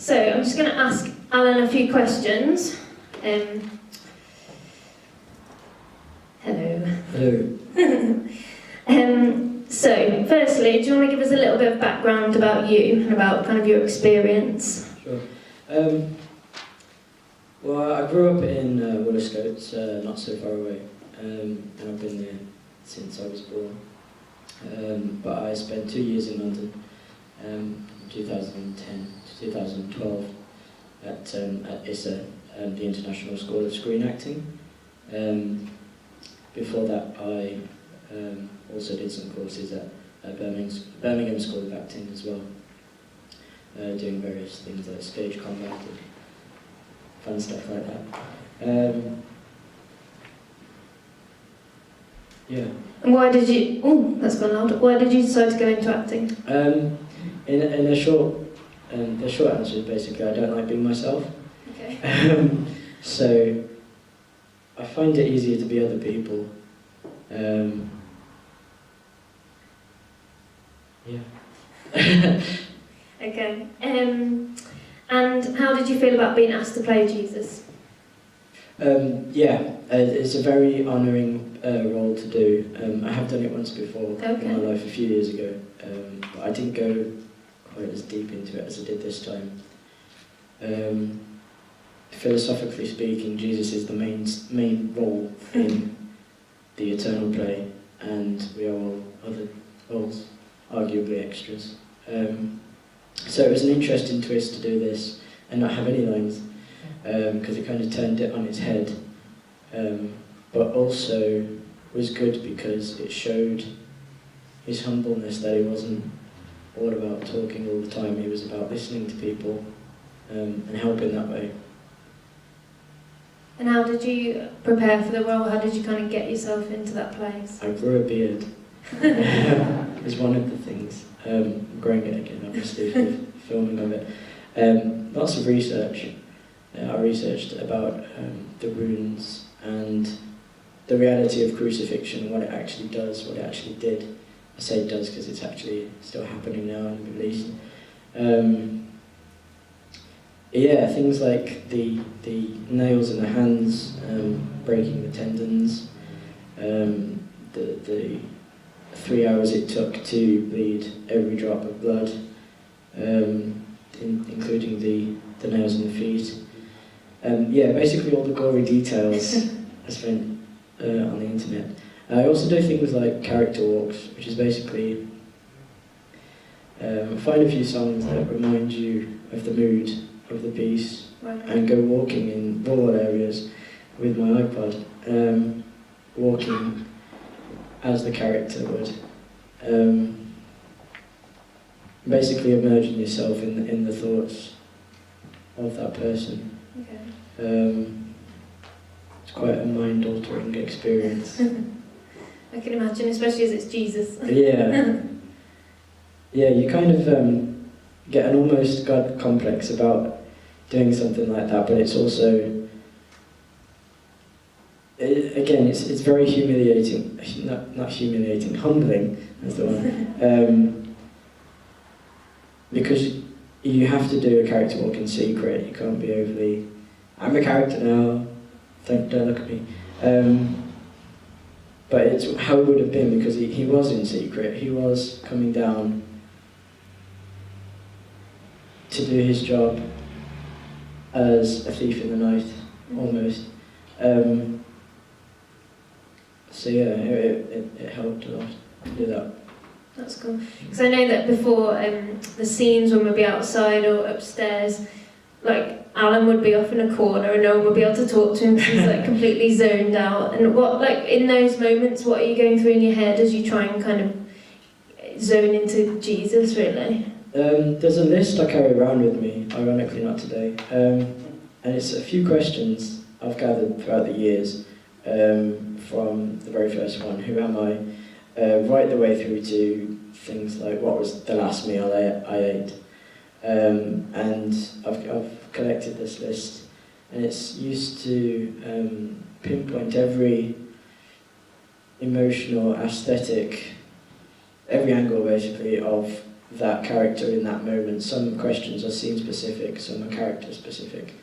So I'm just going to ask Alan a few questions. Hello. Hello. So, firstly, do you want to give us a little bit of background about you and about kind of your experience? Sure. Well, I grew up in Williscote, not so far away, and I've been there since I was born. But I spent 2 years in London, from 2010 to 2012, at ISA, the International School of Screen Acting. Before that, I also did some courses at Birmingham School of Acting as well, doing various things like stage combat and fun stuff like that. Yeah. And why did you... Oh, that's gone loud. Why did you decide to go into acting? In a short, the short answer is basically I don't like being myself. Okay. So I find it easier to be other people. Yeah. Okay. And how did you feel about being asked to play Jesus? It's a very honouring role to do. I have done it once before in my life a few years ago, but I didn't go quite as deep into it as I did this time. Philosophically speaking, Jesus is the main role in the eternal play, and we are all other roles, arguably extras. So it was an interesting twist to do this and not have any lines, because it kind of turned it on its head, but also was good because it showed his humbleness, that he wasn't all about talking all the time, he was about listening to people and helping that way. And how did you prepare for the role? How did you kind of get yourself into that place? I grew a beard. Is one of the things. I'm growing it again, obviously, for filming of it. Lots of research. I researched about the runes and the reality of crucifixion, what it actually does, what it actually did. I say it does because it's actually still happening now in the Middle East. Things like the nails in the hands, breaking the tendons, the 3 hours it took to bleed every drop of blood, including the nails in the feet. Basically all the gory details I spent on the internet. I also do things like character walks, which is basically find a few songs that remind you of the mood of the piece, right, and go walking in rural areas with my iPod, walking as the character would. Basically immersing yourself in the thoughts of that person. Okay. It's quite a mind-altering experience. I can imagine, especially as it's Jesus. You kind of get an almost God complex about doing something like that, but it's also, it's very humiliating, not humiliating, humbling, that's the one. Because you have to do a character walk in secret, you can't be overly, I'm a character now, don't look at me. But it's how it would have been, because he was in secret, he was coming down to do his job as a thief in the night, almost. It helped a lot to do that. That's cool. Because I know that before the scenes when we'd be outside or upstairs, like Alan would be off in a corner and no one would be able to talk to him because he's like completely zoned out. And what, like in those moments, what are you going through in your head as you try and kind of zone into Jesus, really? There's a list I carry around with me, ironically not today, and it's a few questions I've gathered throughout the years, from the very first one, who am I, right the way through to things like what was the last meal I ate. And I've collected this list, and it's used to pinpoint every emotional, aesthetic, every angle basically of that character in that moment. Some questions are scene specific, some are character specific.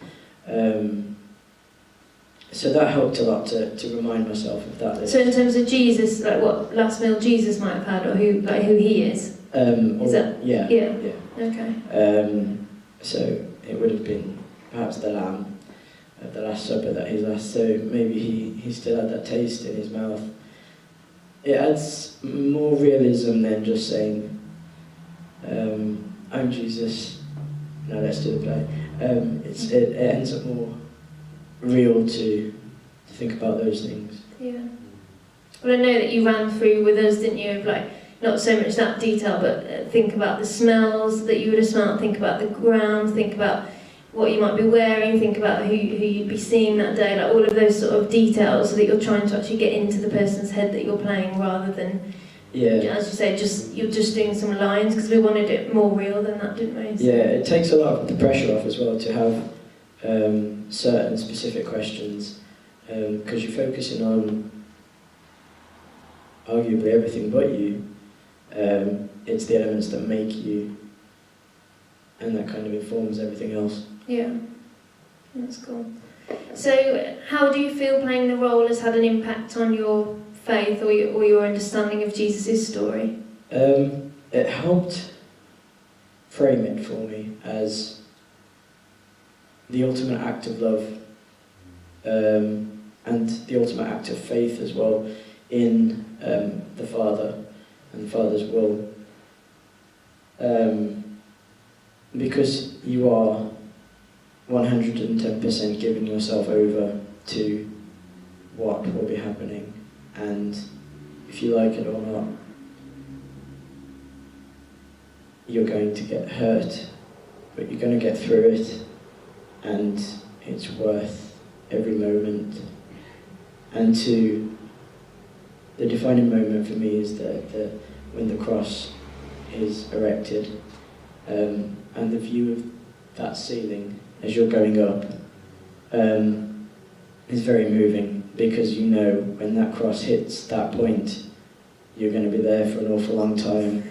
So that helped a lot to remind myself of that. So in terms of Jesus, like what last meal Jesus might have had, or who he is? Is that? Yeah. Okay. So it would have been perhaps the lamb at the Last Supper that he last. So maybe he still had that taste in his mouth. It adds more realism than just saying, "I'm Jesus. Now let's do the play." It ends up more real to think about those things. Yeah. Well, I know that you ran through with us, didn't you, of like, not so much that detail, but think about the smells that you would have smelled, think about the ground, think about what you might be wearing, think about who you'd be seeing that day, like all of those sort of details, so that you're trying to actually get into the person's head that you're playing, rather than, as you say, you're just doing some lines, because we wanted it more real than that, didn't we? So. Yeah, it takes a lot of the pressure off as well to have certain specific questions, because you're focusing on arguably everything but you. It's the elements that make you, and that kind of informs everything else. Yeah, that's cool. So how do you feel playing the role has had an impact on your faith or your understanding of Jesus' story? It helped frame it for me as the ultimate act of love, and the ultimate act of faith as well in the Father and the Father's will. Because you are 110% giving yourself over to what will be happening, and if you like it or not, you're going to get hurt, but you're going to get through it, and it's worth every moment. And the defining moment for me is that when the cross is erected, and the view of that ceiling as you're going up is very moving, because you know when that cross hits that point, you're going to be there for an awful long time,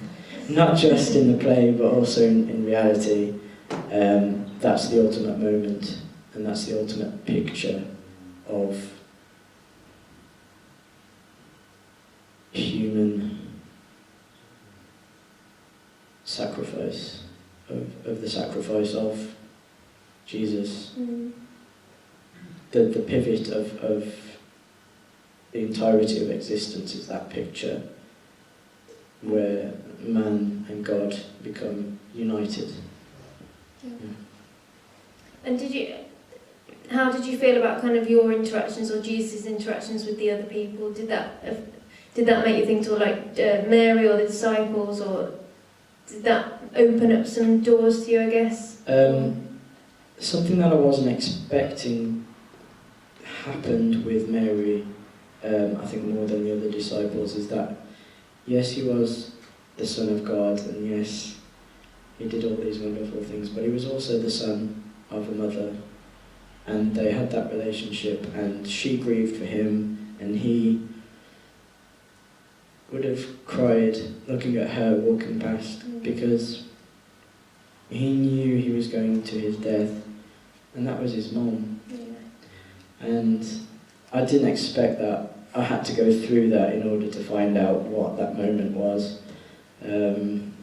not just in the play but also in reality. That's the ultimate moment, and that's the ultimate picture of human sacrifice, of the sacrifice of Jesus. The pivot of the entirety of existence is that picture where man and God become united. Yeah. And how did you feel about kind of your interactions, or Jesus' interactions with the other people? Did that make you think to like Mary or the disciples, or did that open up some doors to you, I guess? Something that I wasn't expecting happened with Mary, I think more than the other disciples, is that yes, he was the Son of God, and yes, he did all these wonderful things, but he was also the son of a mother, and they had that relationship, and she grieved for him, and he would have cried looking at her walking past, because he knew he was going to his death, and that was his mom. And I didn't expect that. I had to go through that in order to find out what that moment was, and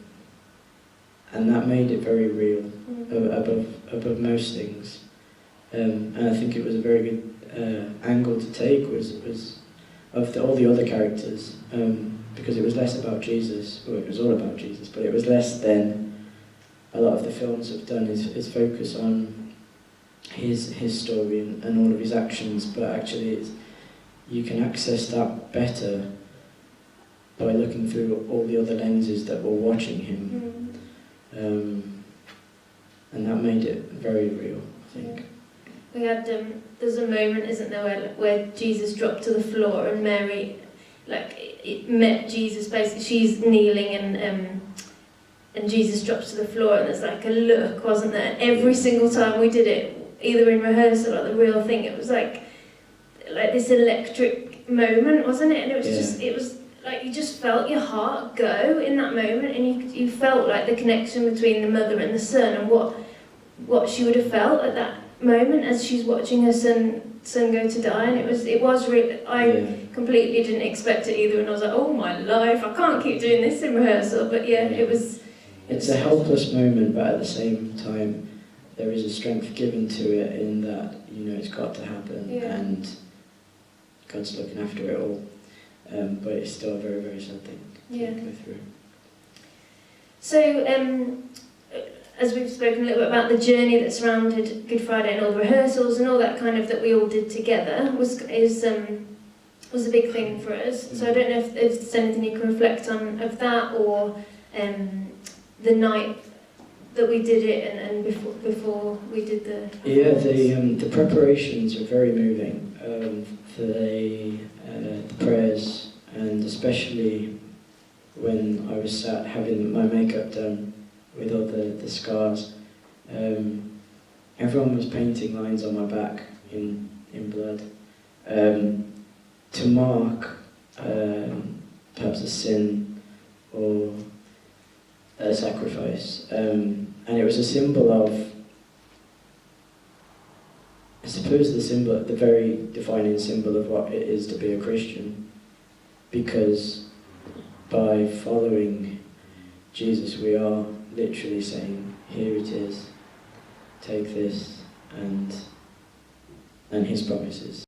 that made it very real, above most things. And I think it was a very good angle to take, was of all the other characters, because it was less about Jesus. Well, it was all about Jesus, but it was less than a lot of the films have done, is focus on his story and all of his actions, but actually you can access that better by looking through all the other lenses that were watching him. And that made it very real, I think. We had, there's a moment, isn't there, where Jesus dropped to the floor and Mary, it met Jesus, basically. She's kneeling and Jesus drops to the floor, and there's like a look, wasn't there? Every single time we did it, either in rehearsal or the real thing, it was like this electric moment, wasn't it? And it was just, it was like you just felt your heart go in that moment, and you felt like the connection between the mother and the son, and what she would have felt at that moment as she's watching her son go to die. And it was really, I completely didn't expect it either, and I was like, oh my life, I can't keep doing this in rehearsal. But it was. It's a helpless moment, but at the same time, there is a strength given to it in that, it's got to happen, and God's looking after it all. But it's still a very, very sad thing to go through. So, as we've spoken a little bit about the journey that surrounded Good Friday and all the rehearsals and all that kind of that we all did together was a big thing for us. So I don't know if there's anything you can reflect on of that, or the night that we did it and before we did the... Yeah, the preparations were very moving. The prayers, and especially when I was sat having my makeup done with all the scars. Everyone was painting lines on my back in blood to mark perhaps a sin or a sacrifice. And it was a symbol of, I suppose, the very defining symbol of what it is to be a Christian. Because by following Jesus, we are literally saying, here it is, take this, and his promises.